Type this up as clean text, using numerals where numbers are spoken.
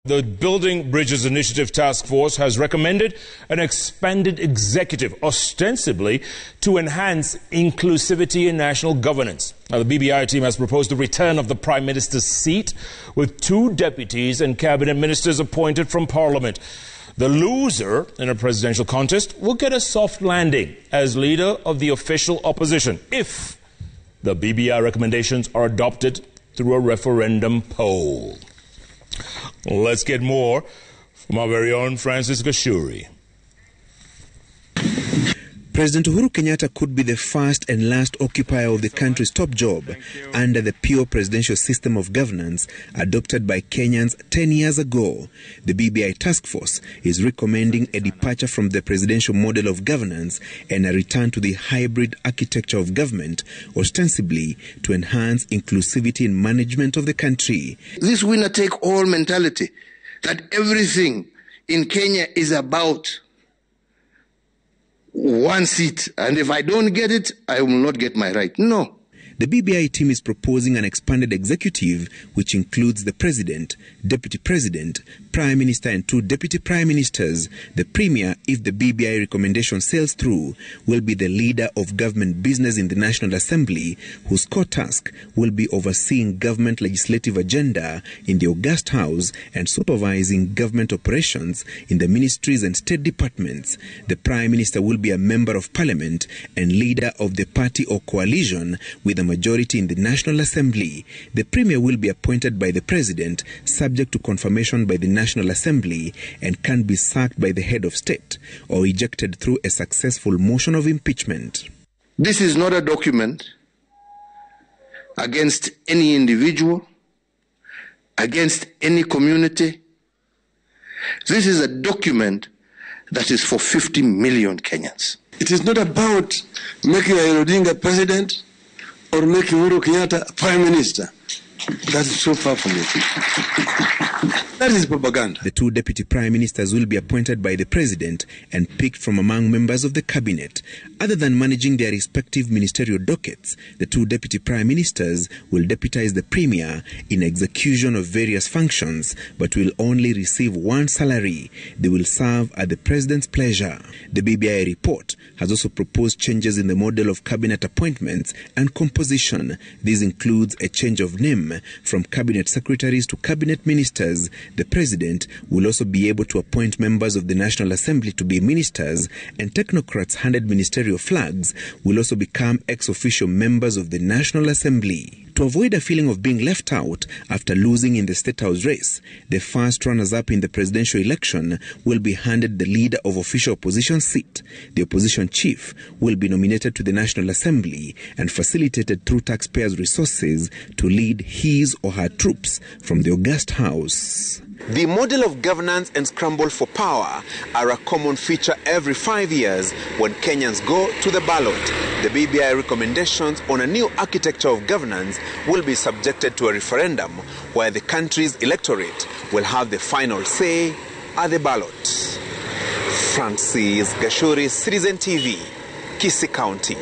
The Building Bridges Initiative Task Force has recommended an expanded executive, ostensibly to enhance inclusivity in national governance. Now, the BBI team has proposed the return of the Prime Minister's seat, with 2 deputies and cabinet ministers appointed from Parliament. The loser in a presidential contest will get a soft landing as leader of the official opposition if the BBI recommendations are adopted through a referendum poll. Let's get more from our very own Francis Gashuri. President Uhuru Kenyatta could be the first and last occupier of the country's top job under the pure presidential system of governance adopted by Kenyans 10 years ago. The BBI task force is recommending a departure from the presidential model of governance and a return to the hybrid architecture of government, ostensibly to enhance inclusivity in management of the country. This winner-take-all mentality that everything in Kenya is about one seat, and if I don't get it, I will not get my right. No. The BBI team is proposing an expanded executive which includes the President, Deputy President, Prime Minister and 2 Deputy Prime Ministers. The Premier, if the BBI recommendation sails through, will be the leader of government business in the National Assembly, whose core task will be overseeing government legislative agenda in the August House and supervising government operations in the ministries and state departments. The Prime Minister will be a member of Parliament and leader of the party or coalition with a majority in the National Assembly. The Premier will be appointed by the President, subject to confirmation by the National Assembly, and can be sacked by the head of state or ejected through a successful motion of impeachment. This is not a document against any individual, against any community. This is a document that is for 50 million Kenyans. It is not about making Raila Odinga president or making Uhuru Kenyatta prime minister. That is so far from it. That is propaganda. The 2 deputy prime ministers will be appointed by the President and picked from among members of the cabinet. Other than managing their respective ministerial dockets, the 2 deputy prime ministers will deputize the Premier in execution of various functions, but will only receive 1 salary. They will serve at the President's pleasure. The BBI report has also proposed changes in the model of cabinet appointments and composition. This includes a change of name from cabinet secretaries to cabinet ministers. The President will also be able to appoint members of the National Assembly to be ministers, and technocrats handed ministerial flags will also become ex-officio members of the National Assembly. To avoid a feeling of being left out after losing in the State House race, the first runners-up in the presidential election will be handed the leader of official opposition seat. The opposition chief will be nominated to the National Assembly and facilitated through taxpayers' resources to lead his or her troops from the August House. The model of governance and scramble for power are a common feature every 5 years when Kenyans go to the ballot. The BBI recommendations on a new architecture of governance will be subjected to a referendum where the country's electorate will have the final say at the ballot. Francis Gashuri, Citizen TV, Kisii County.